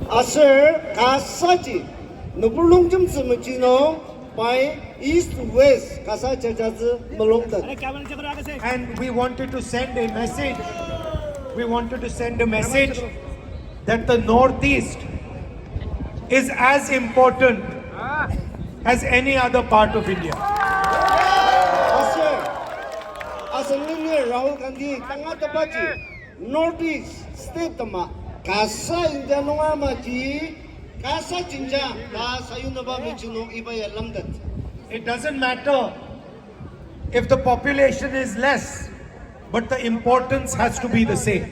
Asir kasaji nubulung jum zimajino by east west kasa jajazi melongdan. And we wanted to send a message. We wanted to send a message that the Northeast is as important as any other part of India. Asir Rahul Gandhi tanga tapaji Northeast state tama kasa India nunga maji kasa jinja kasa yunaba mechino ibaya lamdat. It doesn't matter if the population is less, but the importance has to be the same.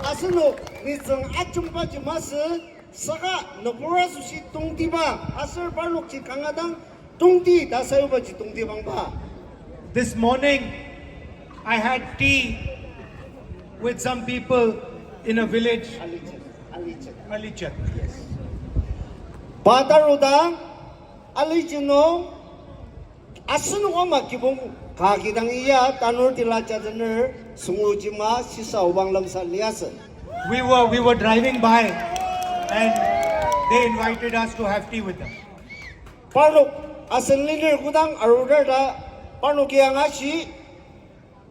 Asino nizang achumpaji mas saka nopura sushi tungtiba asir parlokchi kangadang tungti dasayobaji tungtibang ba. This morning, I had tea with some people in a village, Alichat. Yes. Bataruda alijino asino ama kibong kakidang iya tanur tilachadener sungujima sisa ubang lamsa liasan. We were driving by and they invited us to have tea with them. Parlok asan liner gudang arudada parlok yang ashi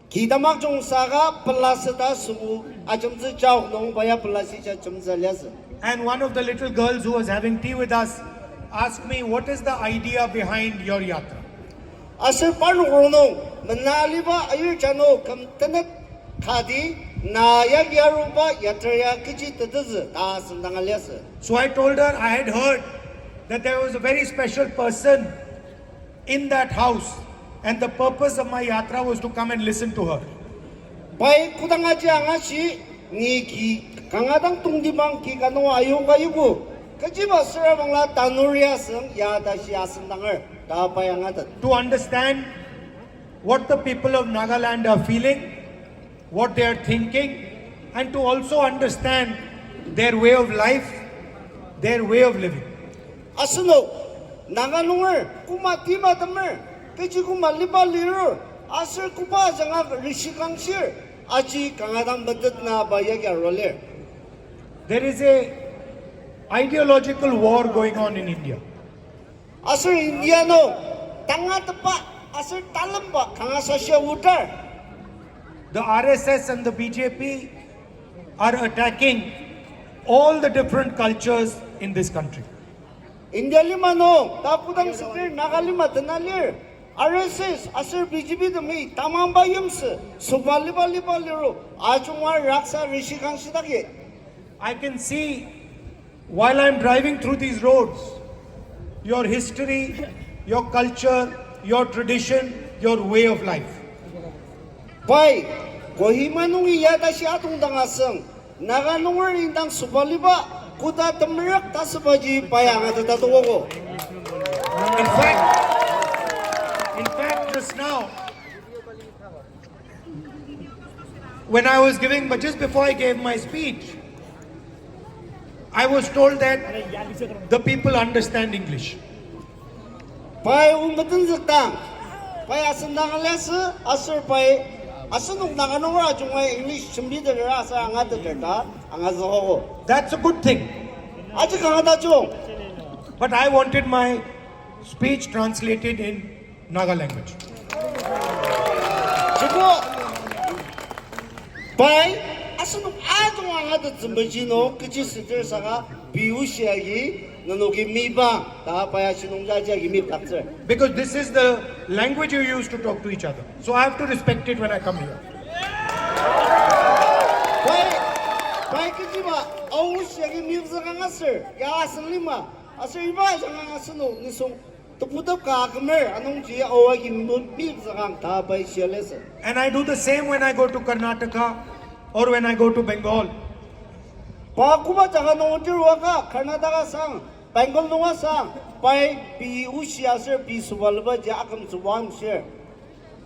kidamak jong saga pelasada subu ajamzi jauh nong baya pelasija jamza liasan. And one of the little girls who was having tea with us asked me, what is the idea behind your yatra? Asir parlok rono menaliba ayur jano kam tenet khadi na yagyaruba yatraya kiji tedez ta sendang liasan. So I told her I had heard that there was a very special person in that house and the purpose of my yatra was to come and listen to her. Bai kudangaji angashi ni ki kangadang tungdibang ki kano ayong kayugo kajiba sira bangla tanuria seng ya dashi asendangar ta payangadat. To understand what the people of Nagaland are feeling, what they are thinking, and to also understand their way of life, their way of living. Asno Nagalungar kuma tima tamer kaji kuma liba liru asir kupa janga rishikang shir aji kangadang badat na bayagya roller. There is a ideological war going on in India. Asir India no tanga tepa asir talamba kangasasya utar. The RSS and the BJP are attacking all the different cultures in this country. India lima no tapudang sakir Nagalima tenalir RSS asir BJP demi tamam bayams subali bali baliro ajumar raksa rishikang sidagi. I can see while I'm driving through these roads, your history, your culture, your tradition, your way of life. Pai kohima nungi yada si atung dangaseng Nagalungar indang subaliba kuda temerak tasabaji payang at tatuwo. In fact, just now, when I was giving, but just before I gave my speech, I was told that the people understand English. Pai umatan zakang pai asendang lesa asur pai asenuk Nagalungar ajungay English chumbi de rasa angat derta angazoho. That's a good thing. Aji kangada jong. But I wanted my speech translated in Naga language. Jiko pai asenuk ajung angat zembejino kecil sejer saga biusiagi nanogi miba ta pai asenung jajagi mib takser. Because this is the language you use to talk to each other. So I have to respect it when I come here. Pai kijiba ausiagi mib zagang aser ya asenlima aser iba zagang asenu nisung tupudap ka kamer anong ji awagi mib zagang ta pai sialesa. And I do the same when I go to Karnataka or when I go to Bengal. Pa kuba jaga nongtir waka Karnataka sang Bengal nunga sang pai bi usia ser bi subalba ja akam subang ser.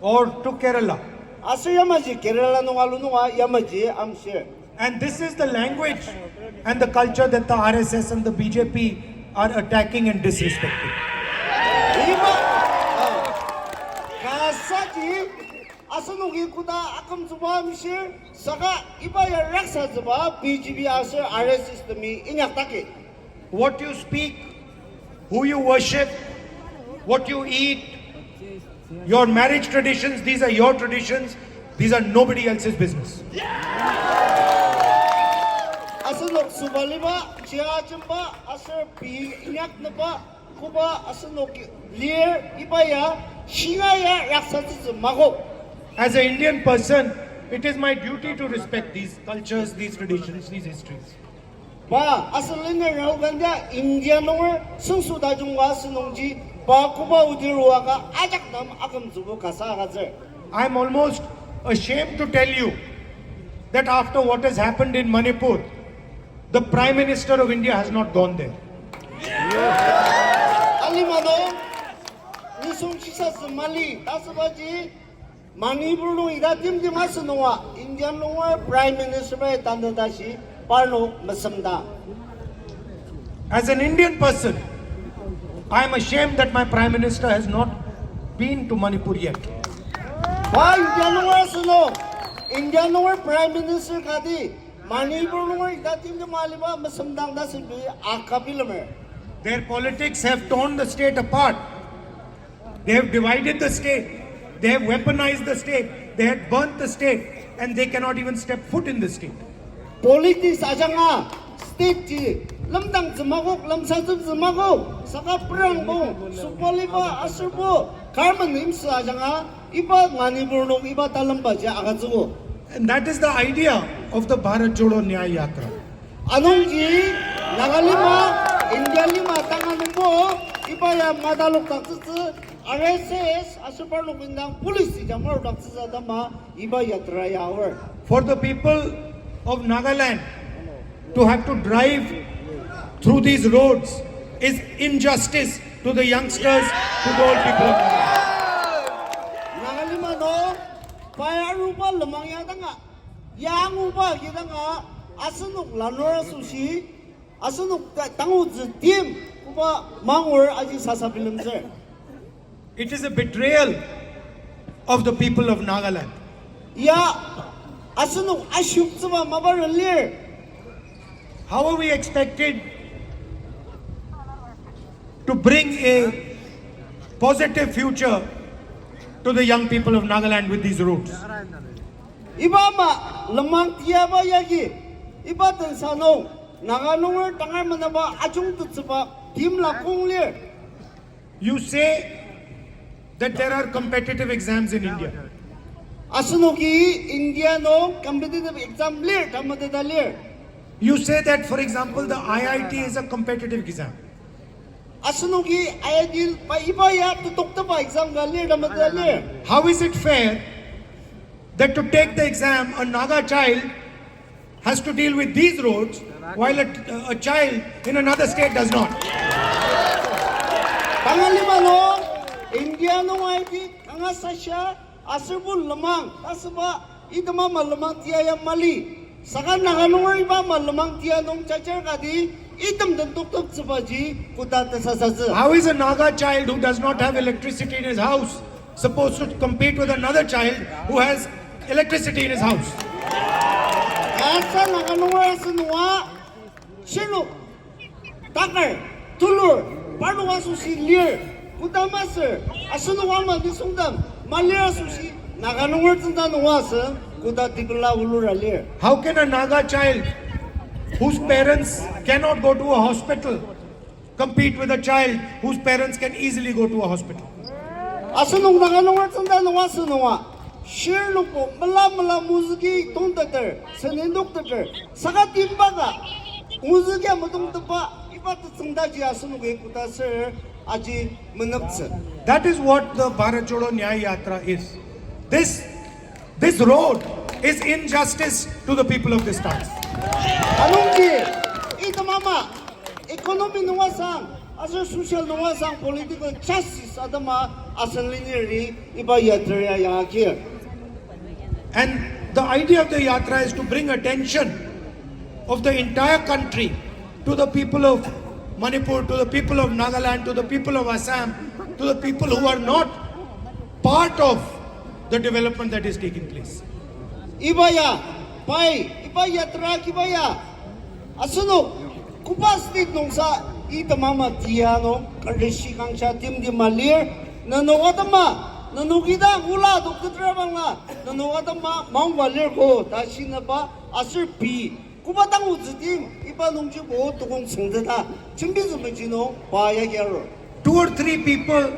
Or to Kerala. Aser yamaji Kerala nunga lununga yamaji am ser. And this is the language and the culture that the RSS and the BJP are attacking and disrespecting. 이바 가사지 아스노기 구다 아금 주바 미실 사가 이바야 락사 주바 BJP 아스 RSS 미 인약다기. What you speak, who you worship, what you eat, your marriage traditions, these are your traditions. These are nobody else's business. 아스녹 수발리바 지하쯤바 아스 비 인약나바 kuba asanok lier ibaya shingaya raksatsu mago. As an Indian person, it is my duty to respect these cultures, these traditions, these histories. Ba asalina Rahul Gandhi India nor sungsu dajungwa sunongji ba kuba udirwaga ajak nam agam zubu kasa gazer. I am almost ashamed to tell you that after what has happened in Manipur, the Prime Minister of India has not gone there. Alimano nisung chisa mali tasbaji Manipur ida dimdimas noa Indian noa Prime Minister by Tandadashi Parno Masamda. As an Indian person, I am ashamed that my Prime Minister has not been to Manipur yet. Why Indian noa suno Indian noa Prime Minister kadi Manipur noa ida dimdimaliba Masamdang dasibi akabilame. Their politics have torn the state apart. They have divided the state. They have weaponized the state. They have burnt the state. And they cannot even step foot in the state. Politics ajanga state ji lamdang zmagok lamsatu zmagok saka prang bo supoliba asurbo karman nims ajanga iba Manipur no iba talamba ja agazugo. And that is the idea of the Bharat Jodo Nyaya Yatra. Anongji Nagalima India lima tanganumbo ibaya madalok taksitsi RSS asuparlo bindang police jamar taksitsa dama iba yatra yawer. For the people of Nagaland to have to drive through these roads is injustice to the youngsters, to the old people of Nagaland. Nagalima no payarupa lamang yatanga yangupa yatanga asunuk lanora sushi asunuk tanguzi tim kuba mangwer aji sasabilamzer. It is a betrayal of the people of Nagaland. Ya asunuk ashukzaba mabarelir. How are we expected to bring a positive future to the young people of Nagaland with these routes? Ibama lamang tiaba yagi ibatan sano naganong tangar manaba ajung tutsaba tim lakonglir. You say that there are competitive exams in India. Asunuki India no competitive exam lir tamadeda lir. You say that, for example, the IIT is a competitive exam. Asunuki ayadil pa ibaya tutukta pa exam galir tamadeda lir. How is it fair that to take the exam, a Naga child has to deal with these roads while a child in another state does not? Pangalima no India no ID kangasasya asubul lamang tasba idama malamang tiya mali. Saka naganong iba malamang tiya nung chachar kadi idam dan tuktok sabaji kudata sa. How is a Naga child who does not have electricity in his house supposed to compete with another child who has electricity in his house? Asa naganong sunwa shiluk takar tulur panuwa susi lir kudamasir asunwa ma disungdam malia susi naganong tunda nuwasa kudatikla ulura lir. How can a Naga child whose parents cannot go to a hospital compete with a child whose parents can easily go to a hospital? Asunong naganong tunda nuwasa nuwa shirluko mala muziki tongtater senendoktater saka timbaga muziki amatongtapa ibat tungdaji asunuge kutasir aji menapse. That is what the Bharat Jodo Nyaya Yatra is. This road is injustice to the people of this town. Anongji ito mama economy nuwasang aso social nuwasang political justice adama asanliniri iba yatra yakir. And the idea of the yatra is to bring attention of the entire country to the people of Manipur, to the people of Nagaland, to the people of Assam, to the people who are not part of the development that is taking place. Ibaya, pai, ibaya tra kibaya. Asuno, kupas dit nung sa itamama tiano, karishi kang siya tim di malir, nanukatama, nanukita gula, doktor nga, nanukatama, maung walir ko, tashi na ba, asir pi. Kubatang uzitim, iba nung jibo, tukong sungdata, chimbizumajino, baya gyaro. 2 or 3 people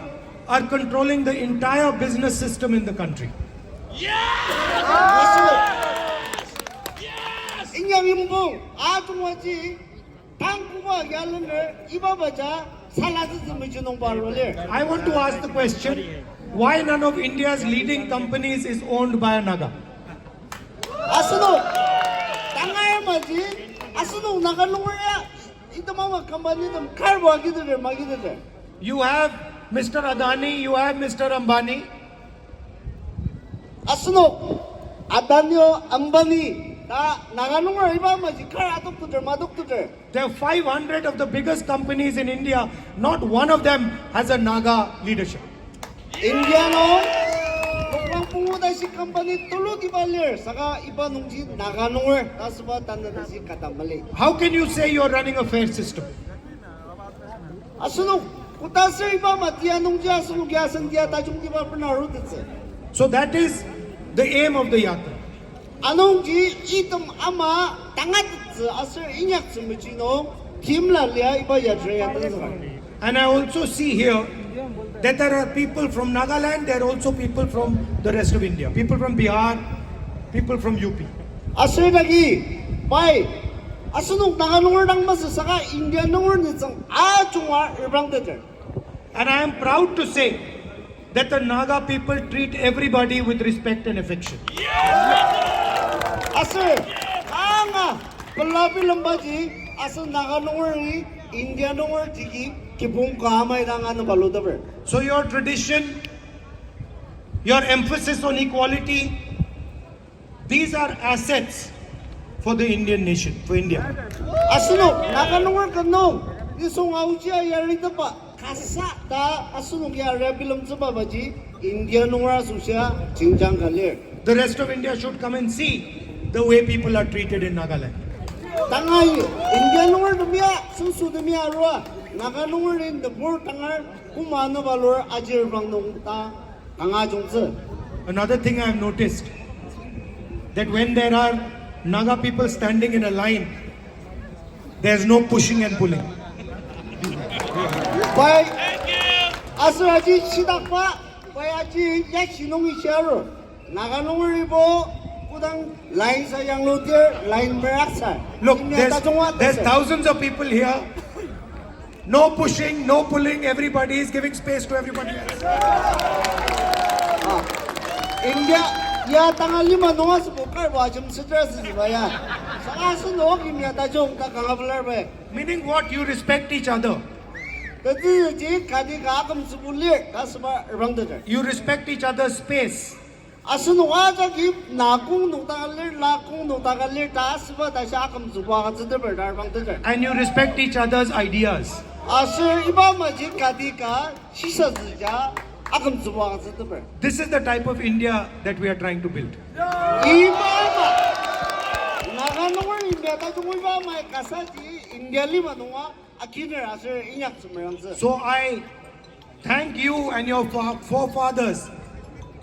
are controlling the entire business system in the country. Inyang imbong, atungwaji, tangkuba gyalender, iba baja, salazizumajino barwalir. I want to ask the question, why none of India's leading companies is owned by a Naga? Asuno, tangaya maji, asuno nagalungaya, ito mga company them karwa gidere magidere. You have Mr. Adani, you have Mr. Ambani. Asuno, Adanyo, Ambani, ta nagalungaya iba maji kar adoktuder madoktuder. There are 500 of the biggest companies in India. Not one of them has a Naga leadership. Indiano, nukang punguda si company tulo di balir, saka iba nung si nagalungaya, tasba tanda na si katamali. How can you say you are running a fair system? Asuno, kutasir iba matiya nung siya asuno gyasan diya tajong di ba pernaruditse. So that is the aim of the Yatra. Anong ji itom ama tangat asir inyak sumujino kimla liya iba yadre yadre. And I also see here that there are people from Nagaland, there are also people from the rest of India. People from Bihar, people from UP. Asir lagi, pai, asunong naganungar ng masasaka India nungar nitsang chunga ibrang deder. And I am proud to say that the Naga people treat everybody with respect and affection. Asir, nga, palabi lambaji, asir naganungar ni India nungar tiki kipung kamay ng ano baludaber. So your tradition, your emphasis on equality, these are assets for the Indian nation, for India. Asuno, naganungar kanong, isong auja yari na pa, kasa ta asuno kaya rebilam sa babaji, India nungar susya, chingjang galir. The rest of India should come and see the way people are treated in Nagaland. Tangay, India nungar dumiya, susu dumiya arwa, naganungar rin dapur tangar, kumano balor ajir bang nung ta, tanga jungse. Another thing I have noticed, that when there are Naga people standing in a line, there's no pushing and pulling. Pai, asir aji sidak pa, pai aji yak sinong isyaro, naganungar ibo, kudang line sa yang lutir, line beraksa. Look, there's thousands of people here. No pushing, no pulling, everybody is giving space to everybody else. India, ya tanggal 5 nunga sa bukar, wajam stress ba ya? Saka sunog yung yata jong kakangabalar ba? Meaning what? You respect each other. Kasi ji kadi ka akam subulir, kasaba rang dada. You respect each other's space. Asunog aja ki nakung nutagalir, lakung nutagalir, tasba tasya akam subuha ka sa dabar, rang dada. And you respect each other's ideas. Asir iba maji kadi ka sisa zija akam subuha ka sa dabar. This is the type of India that we are trying to build. Iba ma, naganungar India tajong iba ma kasaji India 5 nunga. So I thank you and your forefathers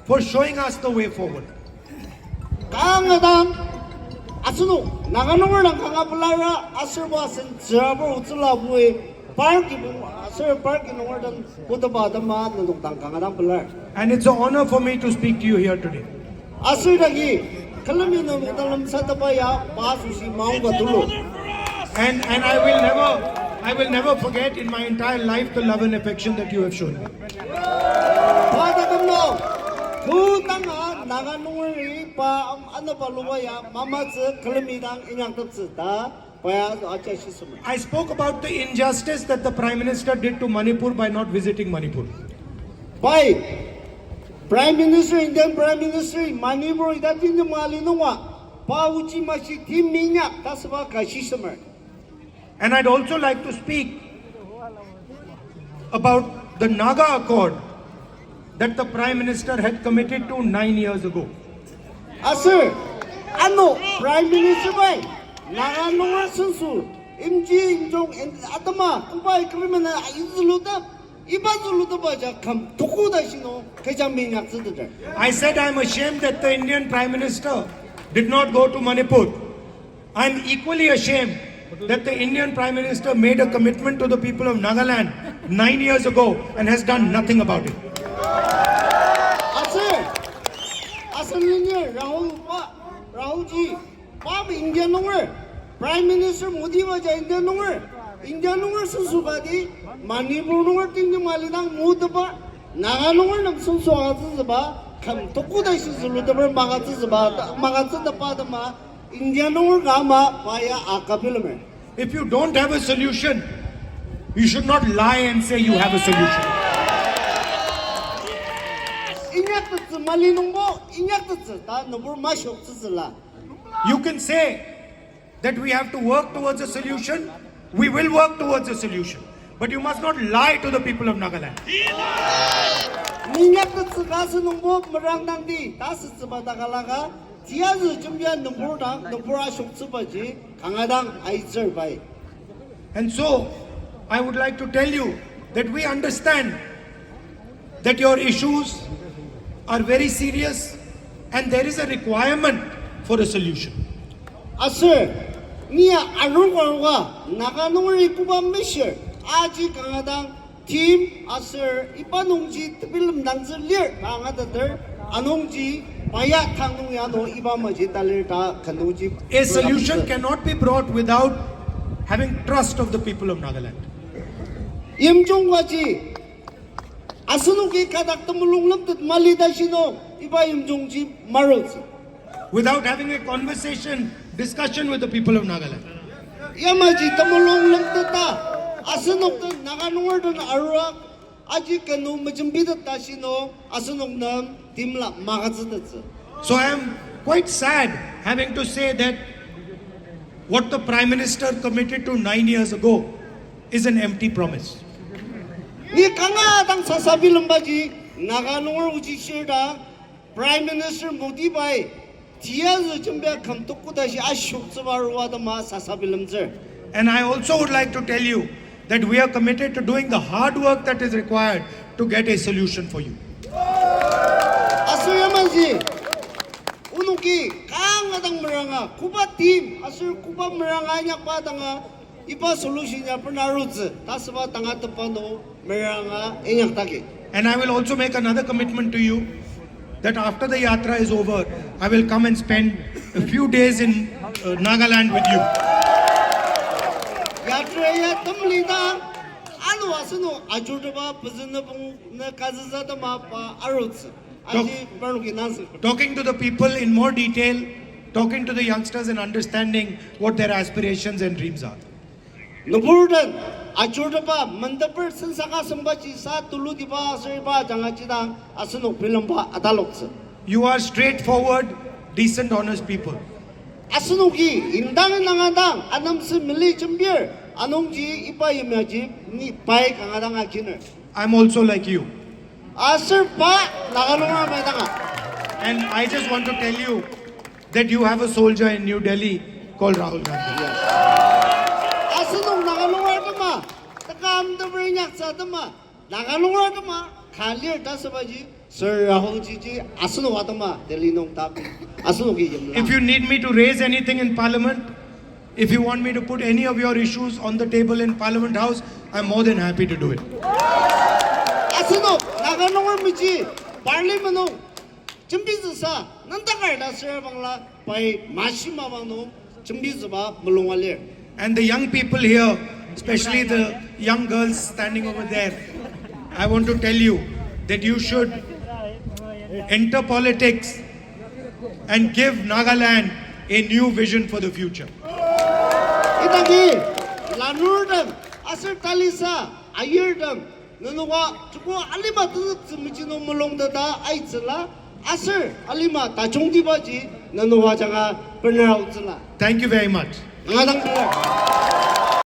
for showing us the way forward. Kangadang asuno naganungar ng kangapulara asirbasan sirabo utsulabui parki asir parki nungar dan putabada ma nunutang kangadang pular. And it's an honor for me to speak to you here today. Asir lagi kalami nunutang sa tabaya pasusi maungga tulo. And I will never forget in my entire life the love and affection that you have shown me. Pada kamno, kutanga naganungar pa ano pa lumaya mamatse kalamidang inyang tapsita paya acha shisuma. I spoke about the injustice that the Prime Minister did to Manipur by not visiting Manipur. Pai, Prime Minister, Indian Prime Minister, Manipur idatin yung malinunga. Pauchi machi tim minyak tasba kashismer. And I'd also like to speak about the Naga Accord that the Prime Minister had committed to 9 years ago. Asir, ano Prime Minister bay Naga nunga sensu imji imjong atama kubai kriminal izuluta ibazuluta baja kam tukuda shino kajang minyak zidder. I said I'm ashamed that the Indian Prime Minister did not go to Manipur. I'm equally ashamed that the Indian Prime Minister made a commitment to the people of Nagaland 9 years ago and has done nothing about it. Asal Rahul ji, Bob Indian number, Prime Minister Modi was Indian number, Indian number Susubadi, Manipur number thing the Malidang Mudaba, Naga number of Susubazaba, come Tokuda Suludaber Magatazaba, Magatza Padama, Indian number Gama via Akabilame. If you don't have a solution, you should not lie and say you have a solution. You can say that we have to work towards a solution. We will work towards a solution. But you must not lie to the people of Nagaland. And so, I would like to tell you that we understand that your issues are very serious and there is a requirement for a solution. Asir, niya arungwa Naga nungri kuba misher aji kangadang team asir ipanungji tibilam danzir kangadader anungji paya tangung yano ibamaji talir ta kanungji. A solution cannot be brought without having trust of the people of Nagaland. Imjongwaji Asunuki kadak tumulung tat malida shino iba imjongji marozi. Without having a conversation, discussion with the people of Nagaland. Yamaji tumulung lamtata asunok ta naganwar dan aruak aji kanu majumbida tashino asunok nam timla magatsatsa. So I am quite sad having to say that what the Prime Minister committed to 9 years ago is an empty promise. Ni kanga dang sasabi lambaji naganwar uji shirda Prime Minister Modi bai tiyazu jumbe kam tukudashi ashuk tsabarwa da ma sasabi lamzer. And I also would like to tell you that we are committed to doing the hard work that is required to get a solution for you. Asur yamaji unuki kanga dang meranga kuba team asur kuba meranga nya padanga iba solution nya pernarutz tasba tanga tepano meranga enyak taki. And I will also make another commitment to you that after the Yatra is over, I will come and spend a few days in Nagaland with you. Yatra ya tamlida anu asunu ajurba puzna bung na kazazada ma pa arutz aji pernuki nas. Talking to the people in more detail, talking to the youngsters and understanding what their aspirations and dreams are. Nuburdan ajurba mandapur sansaka sambachi sa tulu diba asriba jangachidang asunu pilamba adalokse. You are straightforward, decent, honest people. Asunuki indang nangadang anamse mili jambir anongji ipa imaji ni pai kangadang akiner. I'm also like you. Asir pa nagalunga medanga. And I just want to tell you that you have a soldier in New Delhi called Rahul Gandhi. Asunong nagalunga dama takam dabrinyak sa dama nagalunga dama kalir dasabaji Sir Rahul Ji asunu watama Delhi nong tapi asunuki jemla. If you need me to raise anything in Parliament, if you want me to put any of your issues on the table in Parliament House, I'm more than happy to do it. Asunu nagalunga miji Parliament nong jembiza nandagar dasir bangla pai mashima bangno jembiza ba mulungalir. And the young people here, especially the young girls standing over there, I want to tell you that you should enter politics and give Nagaland a new vision for the future. Itagi lanurdam asir talisa ayurdam nunuwa chuko alima tu mijino mulong dada aitsala 아슬 알리마 다 종디바지 너는 화장아 번나우즈라 Thank you very much. 강하당들